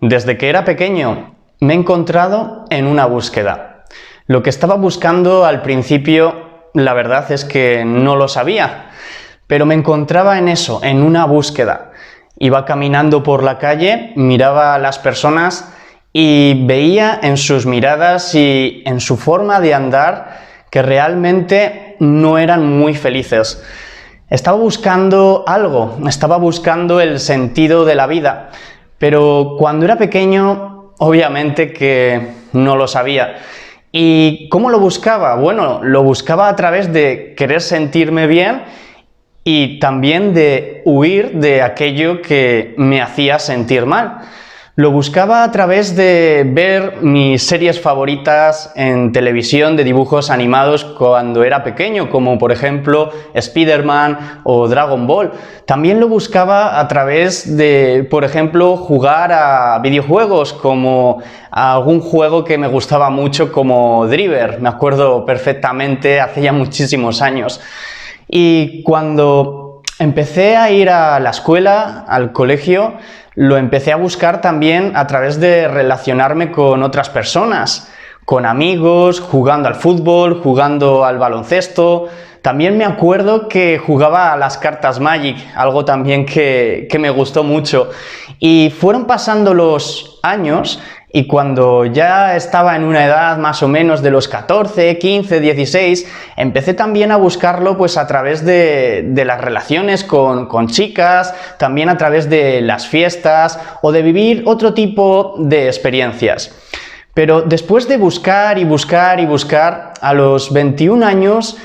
Desde que era pequeño me he encontrado en una búsqueda. Lo que estaba buscando al principio, la verdad es que no lo sabía, pero me encontraba en eso, en una búsqueda. Iba caminando por la calle, miraba a las personas y veía en sus miradas y en su forma de andar que realmente no eran muy felices. Estaba buscando algo, estaba buscando el sentido de la vida, pero cuando era pequeño, obviamente que no lo sabía. ¿Y cómo lo buscaba? Bueno, lo buscaba a través de querer sentirme bien y también de huir de aquello que me hacía sentir mal. Lo buscaba a través de ver mis series favoritas en televisión de dibujos animados cuando era pequeño, como por ejemplo Spider-Man o Dragon Ball. También lo buscaba a través de, por ejemplo, jugar a videojuegos, como a algún juego que me gustaba mucho como Driver. Me acuerdo perfectamente, hace ya muchísimos años. Y cuando empecé a ir a la escuela, al colegio, lo empecé a buscar también a través de relacionarme con otras personas, con amigos, jugando al fútbol, jugando al baloncesto. También me acuerdo que jugaba a las cartas Magic, algo también que me gustó mucho. Y fueron pasando los años y cuando ya estaba en una edad más o menos de los 14, 15, 16, empecé también a buscarlo pues a través de las relaciones con chicas, también a través de las fiestas o de vivir otro tipo de experiencias. Pero después de buscar y buscar y buscar, a los 21 años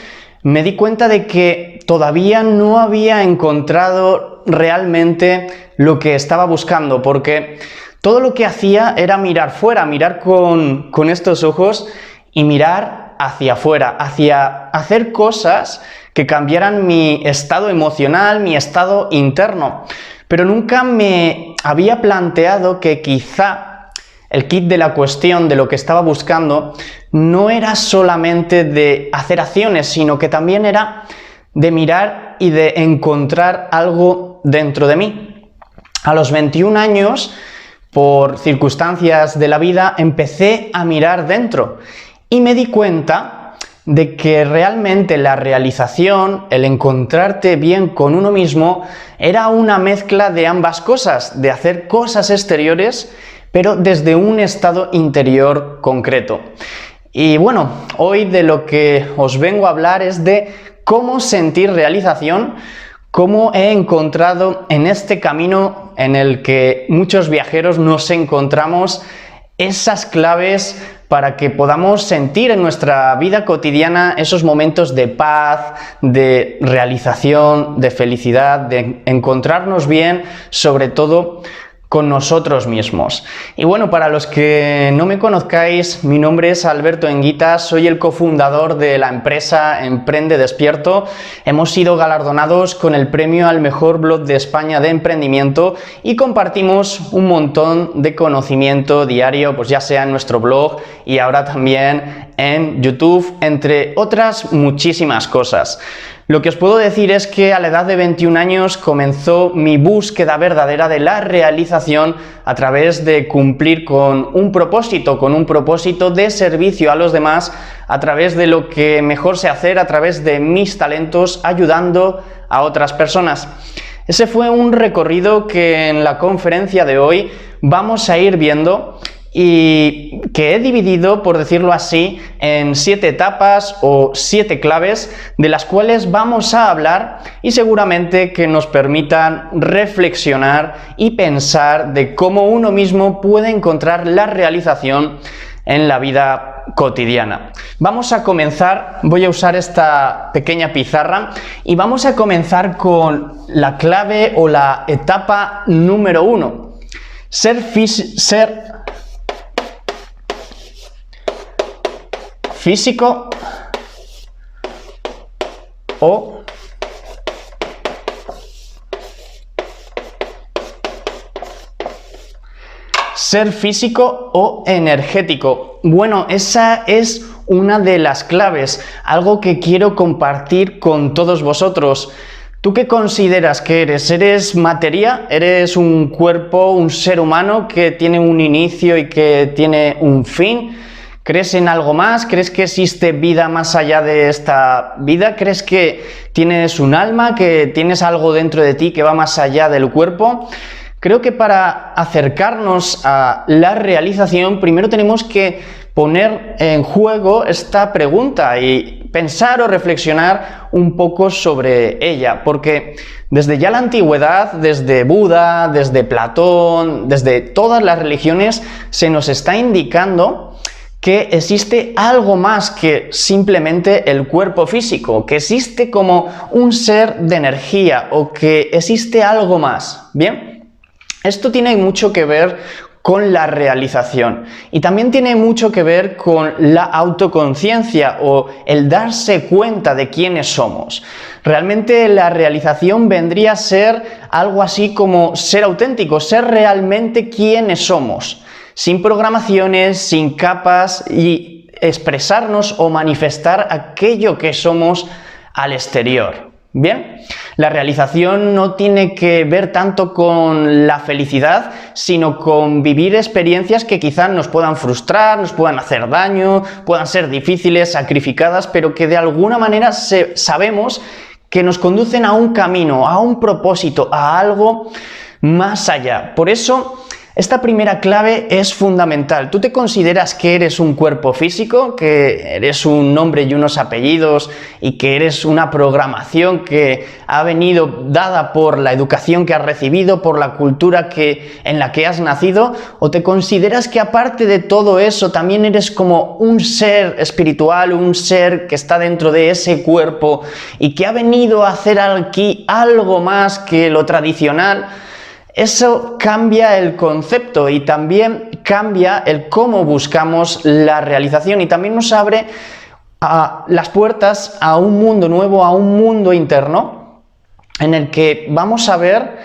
me di cuenta de que todavía no había encontrado realmente lo que estaba buscando, porque todo lo que hacía era mirar fuera, mirar con estos ojos y mirar hacia afuera, hacia hacer cosas que cambiaran mi estado emocional, mi estado interno. Pero nunca me había planteado que quizá el kit de la cuestión de lo que estaba buscando no era solamente de hacer acciones, sino que también era de mirar y de encontrar algo dentro de mí. A los 21 años, por circunstancias de la vida, empecé a mirar dentro y me di cuenta de que realmente la realización, el encontrarte bien con uno mismo, era una mezcla de ambas cosas, de hacer cosas exteriores, pero desde un estado interior concreto. Y bueno, hoy de lo que os vengo a hablar es de cómo sentir realización, cómo he encontrado en este camino en el que muchos viajeros nos encontramos esas claves para que podamos sentir en nuestra vida cotidiana esos momentos de paz, de realización, de felicidad, de encontrarnos bien, sobre todo con nosotros mismos. Y bueno, para los que no me conozcáis, mi nombre es Alberto Enguita, soy el cofundador de la empresa Emprende Despierto. Hemos sido galardonados con el premio al mejor blog de España de emprendimiento y compartimos un montón de conocimiento diario, pues ya sea en nuestro blog y ahora también en YouTube, entre otras muchísimas cosas. Lo que os puedo decir es que a la edad de 21 años comenzó mi búsqueda verdadera de la realización a través de cumplir con un propósito de servicio a los demás, a través de lo que mejor sé hacer, a través de mis talentos, ayudando a otras personas. Ese fue un recorrido que en la conferencia de hoy vamos a ir viendo y que he dividido, por decirlo así, en 7 etapas o 7 claves de las cuales vamos a hablar y seguramente que nos permitan reflexionar y pensar de cómo uno mismo puede encontrar la realización en la vida cotidiana. Vamos a comenzar, voy a usar esta pequeña pizarra y vamos a comenzar con la clave o la etapa número 1. Ser físico o ser físico o energético. Bueno, esa es una de las claves, algo que quiero compartir con todos vosotros. ¿Tú qué consideras que eres? ¿Eres materia? ¿Eres un cuerpo, un ser humano que tiene un inicio y que tiene un fin? ¿Crees en algo más? ¿Crees que existe vida más allá de esta vida? ¿Crees que tienes un alma, que tienes algo dentro de ti que va más allá del cuerpo? Creo que para acercarnos a la realización, primero tenemos que poner en juego esta pregunta y pensar o reflexionar un poco sobre ella, porque desde ya la antigüedad, desde Buda, desde Platón, desde todas las religiones, se nos está indicando que existe algo más que simplemente el cuerpo físico, que existe como un ser de energía o que existe algo más. Bien, esto tiene mucho que ver con la realización y también tiene mucho que ver con la autoconciencia o el darse cuenta de quiénes somos. Realmente la realización vendría a ser algo así como ser auténtico, ser realmente quiénes somos, sin programaciones, sin capas y expresarnos o manifestar aquello que somos al exterior. Bien, la realización no tiene que ver tanto con la felicidad, sino con vivir experiencias que quizás nos puedan frustrar, nos puedan hacer daño, puedan ser difíciles, sacrificadas, pero que de alguna manera sabemos que nos conducen a un camino, a un propósito, a algo más allá. Por eso, esta primera clave es fundamental. ¿Tú te consideras que eres un cuerpo físico, que eres un nombre y unos apellidos y que eres una programación que ha venido dada por la educación que has recibido, por la cultura en la que has nacido? ¿O te consideras que aparte de todo eso también eres como un ser espiritual, un ser que está dentro de ese cuerpo y que ha venido a hacer aquí algo más que lo tradicional? Eso cambia el concepto y también cambia el cómo buscamos la realización y también nos abre las puertas a un mundo nuevo, a un mundo interno en el que vamos a ver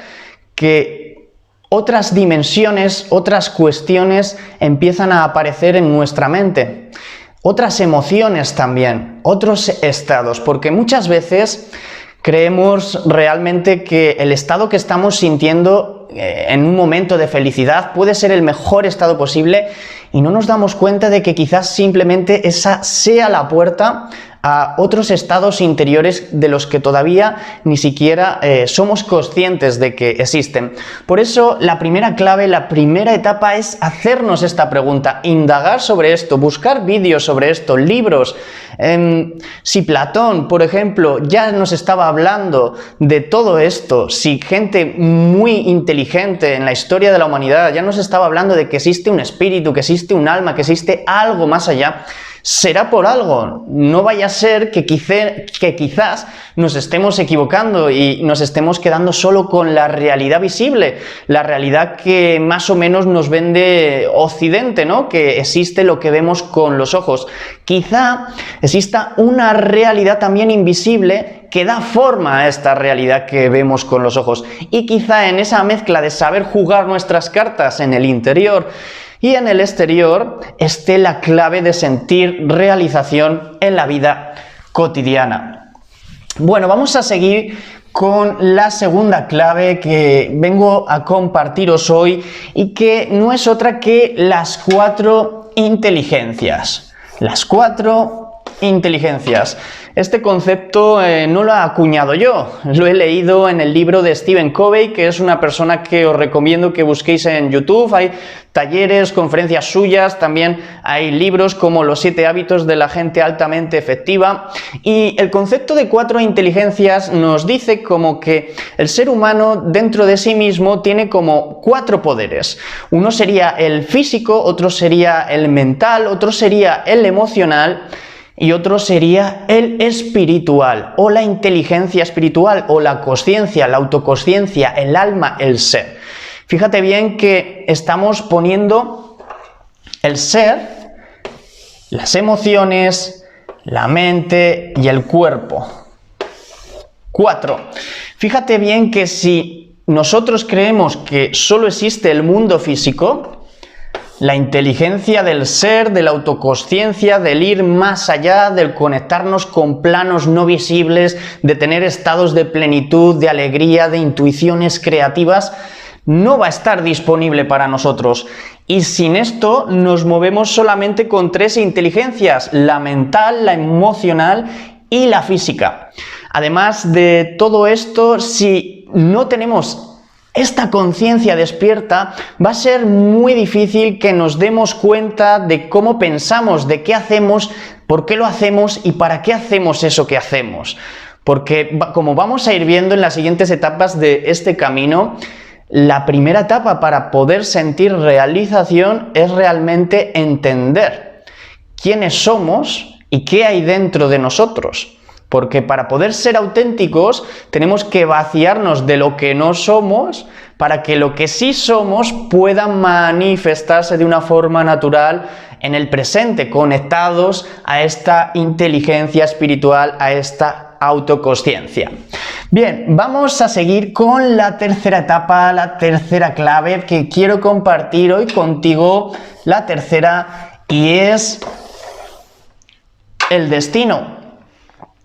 que otras dimensiones, otras cuestiones empiezan a aparecer en nuestra mente, otras emociones también, otros estados, porque muchas veces creemos realmente que el estado que estamos sintiendo en un momento de felicidad puede ser el mejor estado posible y no nos damos cuenta de que quizás simplemente esa sea la puerta a otros estados interiores de los que todavía ni siquiera somos conscientes de que existen. Por eso la primera clave, la primera etapa es hacernos esta pregunta, indagar sobre esto, buscar vídeos sobre esto, libros. Si Platón, por ejemplo, ya nos estaba hablando de todo esto, si gente muy inteligente en la historia de la humanidad ya nos estaba hablando de que existe un espíritu, que existe un alma, que existe algo más allá, será por algo. No vaya a ser que quizás nos estemos equivocando y nos estemos quedando solo con la realidad visible, la realidad que más o menos nos vende Occidente, ¿no? Que existe lo que vemos con los ojos. Quizá exista una realidad también invisible que da forma a esta realidad que vemos con los ojos. Y quizá en esa mezcla de saber jugar nuestras cartas en el interior y en el exterior esté la clave de sentir realización en la vida cotidiana. Bueno, vamos a seguir con la segunda clave que vengo a compartiros hoy y que no es otra que las 4 inteligencias. Las 4 inteligencias. Este concepto no lo he acuñado yo, lo he leído en el libro de Stephen Covey, que es una persona que os recomiendo que busquéis en YouTube. Hay talleres, conferencias suyas, también hay libros como Los 7 hábitos de la gente altamente efectiva. Y el concepto de 4 inteligencias nos dice como que el ser humano dentro de sí mismo tiene como 4 poderes. Uno sería el físico, otro sería el mental, otro sería el emocional y otro sería el espiritual o la inteligencia espiritual o la consciencia, la autoconsciencia, el alma, el ser. Fíjate bien que estamos poniendo el ser, las emociones, la mente y el cuerpo. 4. Fíjate bien que si nosotros creemos que solo existe el mundo físico, La inteligencia del ser, de la autoconsciencia, del ir más allá, del conectarnos con planos no visibles, de tener estados de plenitud, de alegría, de intuiciones creativas, no va a estar disponible para nosotros. Y sin esto nos movemos solamente con 3 inteligencias: la mental, la emocional y la física. Además de todo esto, si no tenemos esta conciencia despierta, va a ser muy difícil que nos demos cuenta de cómo pensamos, de qué hacemos, por qué lo hacemos y para qué hacemos eso que hacemos. Porque, como vamos a ir viendo en las siguientes etapas de este camino, la primera etapa para poder sentir realización es realmente entender quiénes somos y qué hay dentro de nosotros. Porque para poder ser auténticos tenemos que vaciarnos de lo que no somos para que lo que sí somos pueda manifestarse de una forma natural en el presente, conectados a esta inteligencia espiritual, a esta autoconsciencia. Bien, vamos a seguir con la tercera etapa, la tercera clave que quiero compartir hoy contigo, la tercera, y es el destino.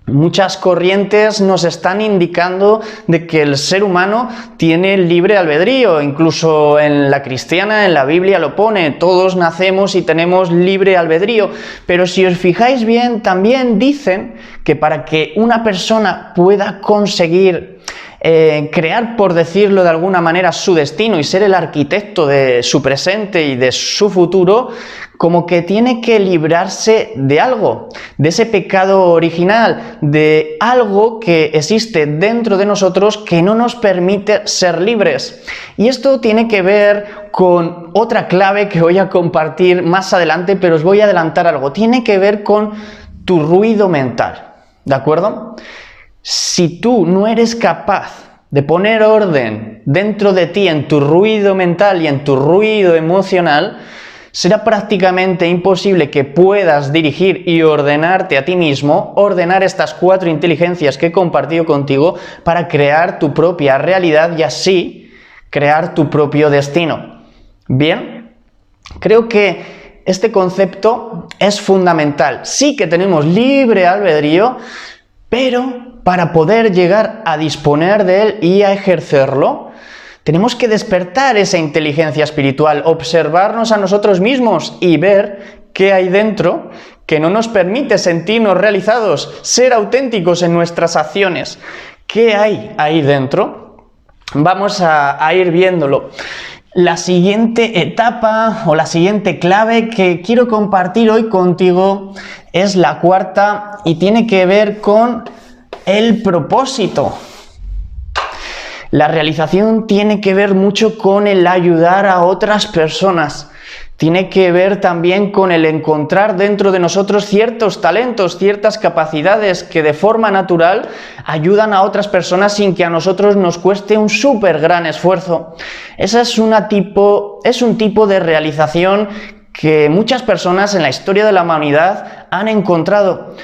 Muchas corrientes nos están indicando de que el ser humano tiene libre albedrío, incluso en la cristiana, en la Biblia lo pone, todos nacemos y tenemos libre albedrío, pero si os fijáis bien, también dicen que para que una persona pueda conseguir crear, por decirlo de alguna manera, su destino y ser el arquitecto de su presente y de su futuro, como que tiene que librarse de algo, de ese pecado original, de algo que existe dentro de nosotros que no nos permite ser libres. Y esto tiene que ver con otra clave que voy a compartir más adelante, pero os voy a adelantar algo. Tiene que ver con tu ruido mental, ¿de acuerdo? Si tú no eres capaz de poner orden dentro de ti en tu ruido mental y en tu ruido emocional, será prácticamente imposible que puedas dirigir y ordenarte a ti mismo, ordenar estas 4 inteligencias que he compartido contigo para crear tu propia realidad y así crear tu propio destino. Bien, creo que este concepto es fundamental. Sí que tenemos libre albedrío, pero para poder llegar a disponer de él y a ejercerlo, tenemos que despertar esa inteligencia espiritual, observarnos a nosotros mismos y ver qué hay dentro que no nos permite sentirnos realizados, ser auténticos en nuestras acciones. ¿Qué hay ahí dentro? Vamos a ir viéndolo. La siguiente etapa o la siguiente clave que quiero compartir hoy contigo es la cuarta y tiene que ver con el propósito. La realización tiene que ver mucho con el ayudar a otras personas. Tiene que ver también con el encontrar dentro de nosotros ciertos talentos, ciertas capacidades que de forma natural ayudan a otras personas sin que a nosotros nos cueste un súper gran esfuerzo. Ese es un tipo de realización que muchas personas en la historia de la humanidad han encontrado.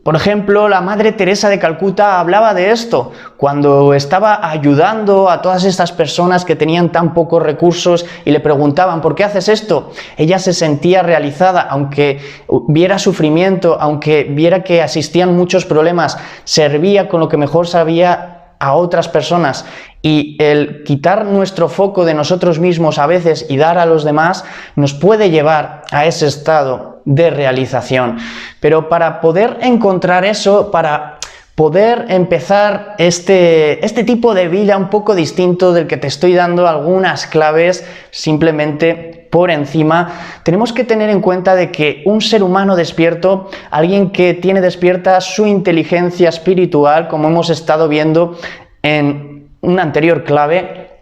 Por ejemplo, la Madre Teresa de Calcuta hablaba de esto cuando estaba ayudando a todas estas personas que tenían tan pocos recursos y le preguntaban ¿por qué haces esto? Ella se sentía realizada, aunque viera sufrimiento, aunque viera que existían muchos problemas, servía con lo que mejor sabía a otras personas. Y el quitar nuestro foco de nosotros mismos a veces y dar a los demás nos puede llevar a ese estado de realización. Pero para poder encontrar eso, para poder empezar este tipo de vida un poco distinto del que te estoy dando algunas claves simplemente por encima, tenemos que tener en cuenta de que un ser humano despierto, alguien que tiene despierta su inteligencia espiritual, como hemos estado viendo en una anterior clave,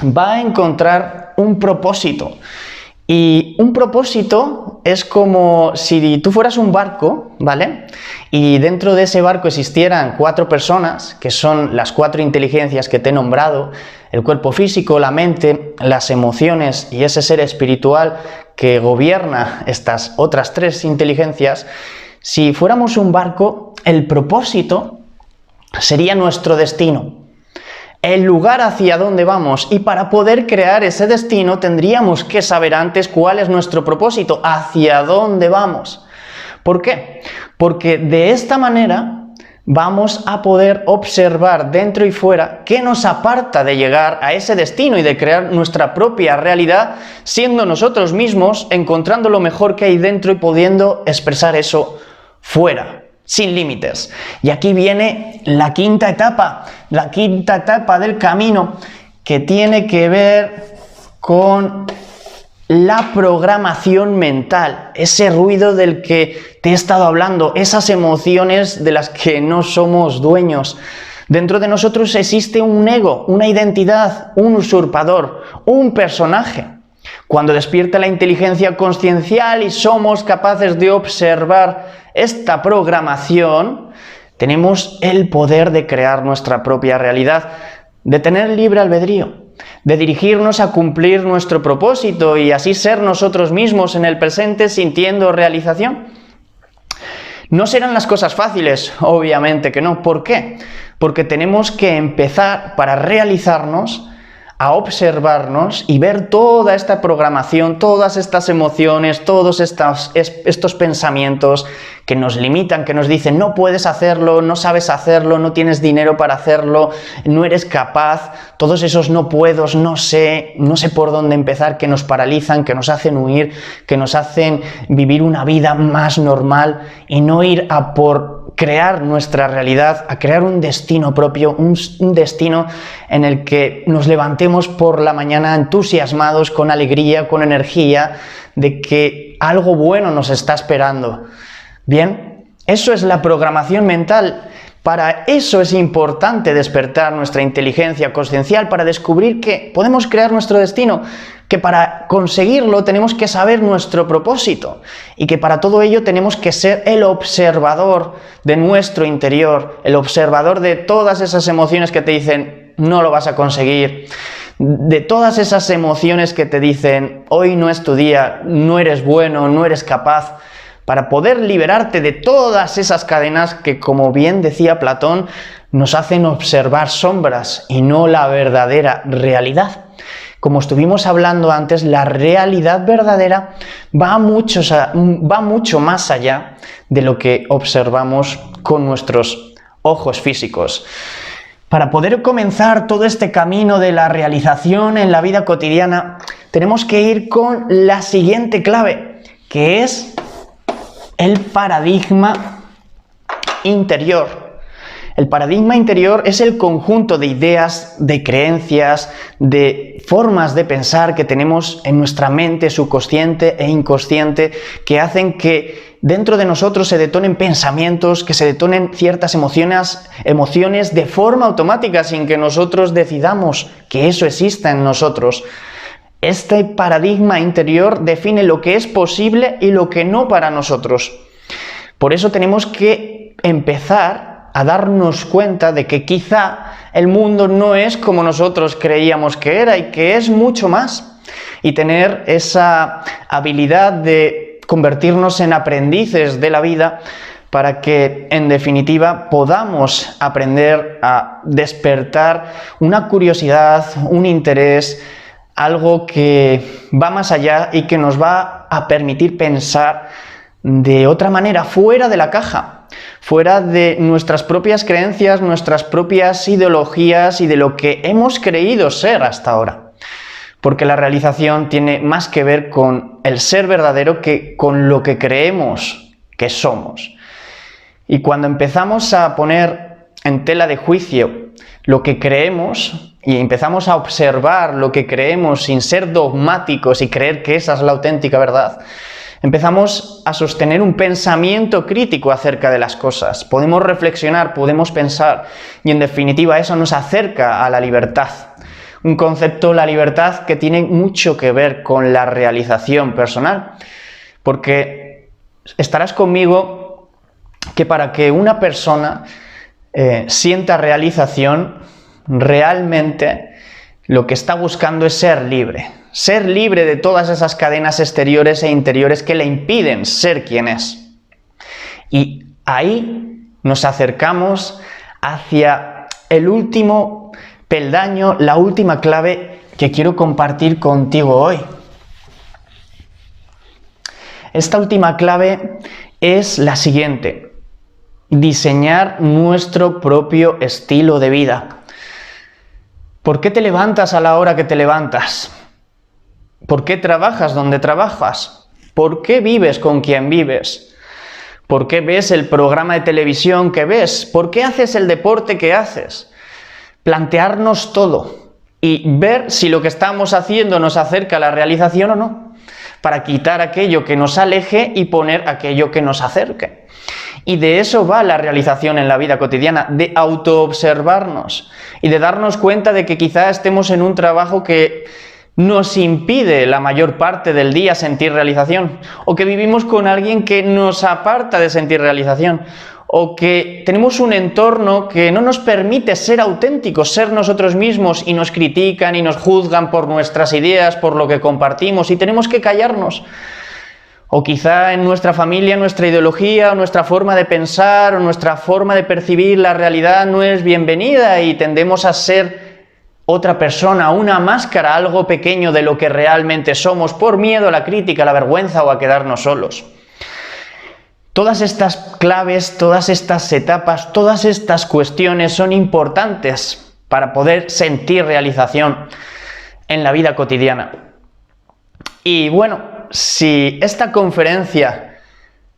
va a encontrar un propósito. Y un propósito es como si tú fueras un barco, ¿vale? Y dentro de ese barco existieran 4 personas, que son las 4 inteligencias que te he nombrado, el cuerpo físico, la mente, las emociones y ese ser espiritual que gobierna estas otras 3 inteligencias. Si fuéramos un barco, el propósito sería nuestro destino. el lugar hacia donde vamos, y para poder crear ese destino tendríamos que saber antes cuál es nuestro propósito, hacia dónde vamos. ¿Por qué? Porque de esta manera vamos a poder observar dentro y fuera qué nos aparta de llegar a ese destino y de crear nuestra propia realidad, siendo nosotros mismos, encontrando lo mejor que hay dentro y pudiendo expresar eso fuera, sin límites. Y aquí viene la quinta etapa del camino, que tiene que ver con la programación mental, ese ruido del que te he estado hablando, esas emociones de las que no somos dueños. Dentro de nosotros existe un ego, una identidad, un usurpador, un personaje. Cuando despierta la inteligencia consciencial y somos capaces de observar esta programación, tenemos el poder de crear nuestra propia realidad, de tener libre albedrío, de dirigirnos a cumplir nuestro propósito y así ser nosotros mismos en el presente sintiendo realización. No serán las cosas fáciles, obviamente que no. ¿Por qué? Porque tenemos que empezar, para realizarnos, a observarnos y ver toda esta programación, todas estas emociones, todos estos pensamientos que nos limitan, que nos dicen no puedes hacerlo, no sabes hacerlo, no tienes dinero para hacerlo, no eres capaz, todos esos no puedo, no sé por dónde empezar, que nos paralizan, que nos hacen huir, que nos hacen vivir una vida más normal y no ir a por crear nuestra realidad, a crear un destino propio, un destino en el que nos levantemos por la mañana entusiasmados, con alegría, con energía, de que algo bueno nos está esperando. Bien, eso es la programación mental. Para eso es importante despertar nuestra inteligencia consciencial, para descubrir que podemos crear nuestro destino, que para conseguirlo tenemos que saber nuestro propósito y que para todo ello tenemos que ser el observador de nuestro interior, el observador de todas esas emociones que te dicen no lo vas a conseguir, de todas esas emociones que te dicen hoy no es tu día, no eres bueno, no eres capaz, para poder liberarte de todas esas cadenas que, como bien decía Platón, nos hacen observar sombras y no la verdadera realidad. Como estuvimos hablando antes, la realidad verdadera va mucho más allá de lo que observamos con nuestros ojos físicos. Para poder comenzar todo este camino de la realización en la vida cotidiana, tenemos que ir con la siguiente clave, que es el paradigma interior. El paradigma interior es el conjunto de ideas, de creencias, de formas de pensar que tenemos en nuestra mente subconsciente e inconsciente, que hacen que dentro de nosotros se detonen pensamientos, que se detonen ciertas emociones de forma automática, sin que nosotros decidamos que eso exista en nosotros. Este paradigma interior define lo que es posible y lo que no para nosotros. Por eso tenemos que empezar a darnos cuenta de que quizá el mundo no es como nosotros creíamos que era y que es mucho más. Y tener esa habilidad de convertirnos en aprendices de la vida para que, en definitiva, podamos aprender a despertar una curiosidad, un interés, algo que va más allá y que nos va a permitir pensar de otra manera, fuera de la caja, fuera de nuestras propias creencias, nuestras propias ideologías y de lo que hemos creído ser hasta ahora. Porque la realización tiene más que ver con el ser verdadero que con lo que creemos que somos. Y cuando empezamos a poner en tela de juicio lo que creemos y empezamos a observar lo que creemos sin ser dogmáticos y creer que esa es la auténtica verdad, empezamos a sostener un pensamiento crítico acerca de las cosas. Podemos reflexionar, podemos pensar y en definitiva eso nos acerca a la libertad. Un concepto, la libertad, que tiene mucho que ver con la realización personal. Porque estarás conmigo que para que una persona sienta realización, realmente lo que está buscando es ser libre. Ser libre de todas esas cadenas exteriores e interiores que le impiden ser quien es. Y ahí nos acercamos hacia el último peldaño, la última clave que quiero compartir contigo hoy. Esta última clave es la siguiente: diseñar nuestro propio estilo de vida. ¿Por qué te levantas a la hora que te levantas? ¿Por qué trabajas donde trabajas? ¿Por qué vives con quien vives? ¿Por qué ves el programa de televisión que ves? ¿Por qué haces el deporte que haces? Plantearnos todo y ver si lo que estamos haciendo nos acerca a la realización o no, para quitar aquello que nos aleje y poner aquello que nos acerque. Y de eso va la realización en la vida cotidiana, de autoobservarnos y de darnos cuenta de que quizá estemos en un trabajo que nos impide la mayor parte del día sentir realización, o que vivimos con alguien que nos aparta de sentir realización, o que tenemos un entorno que no nos permite ser auténticos, ser nosotros mismos, y nos critican y nos juzgan por nuestras ideas, por lo que compartimos, y tenemos que callarnos. O quizá en nuestra familia, nuestra ideología, o nuestra forma de pensar, o nuestra forma de percibir la realidad no es bienvenida y tendemos a ser otra persona, una máscara, algo pequeño de lo que realmente somos, por miedo a la crítica, a la vergüenza o a quedarnos solos. Todas estas claves, todas estas etapas, todas estas cuestiones son importantes para poder sentir realización en la vida cotidiana. Y bueno, si esta conferencia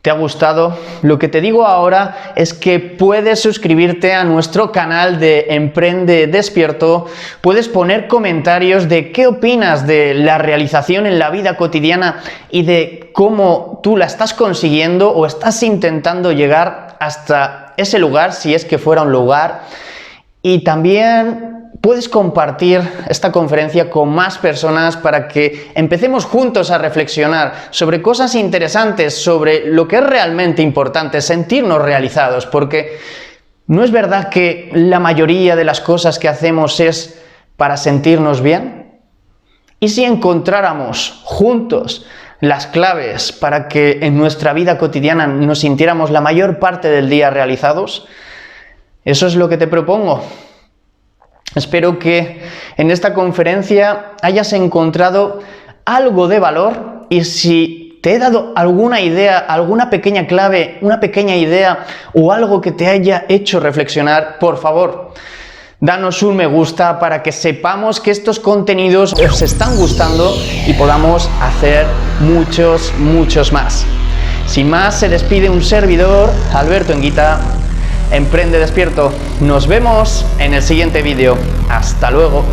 te ha gustado, lo que te digo ahora es que puedes suscribirte a nuestro canal de Emprende Despierto, puedes poner comentarios de qué opinas de la realización en la vida cotidiana y de cómo tú la estás consiguiendo o estás intentando llegar hasta ese lugar, si es que fuera un lugar. Y también puedes compartir esta conferencia con más personas para que empecemos juntos a reflexionar sobre cosas interesantes, sobre lo que es realmente importante, sentirnos realizados, porque ¿no es verdad que la mayoría de las cosas que hacemos es para sentirnos bien? ¿Y si encontráramos juntos las claves para que en nuestra vida cotidiana nos sintiéramos la mayor parte del día realizados? Eso es lo que te propongo. Espero que en esta conferencia hayas encontrado algo de valor, y si te he dado alguna idea, alguna pequeña clave, una pequeña idea o algo que te haya hecho reflexionar, por favor, danos un me gusta para que sepamos que estos contenidos os están gustando y podamos hacer muchos más. Sin más, se despide un servidor, Alberto Enguita. Emprende Despierto. Nos vemos en el siguiente vídeo. Hasta luego.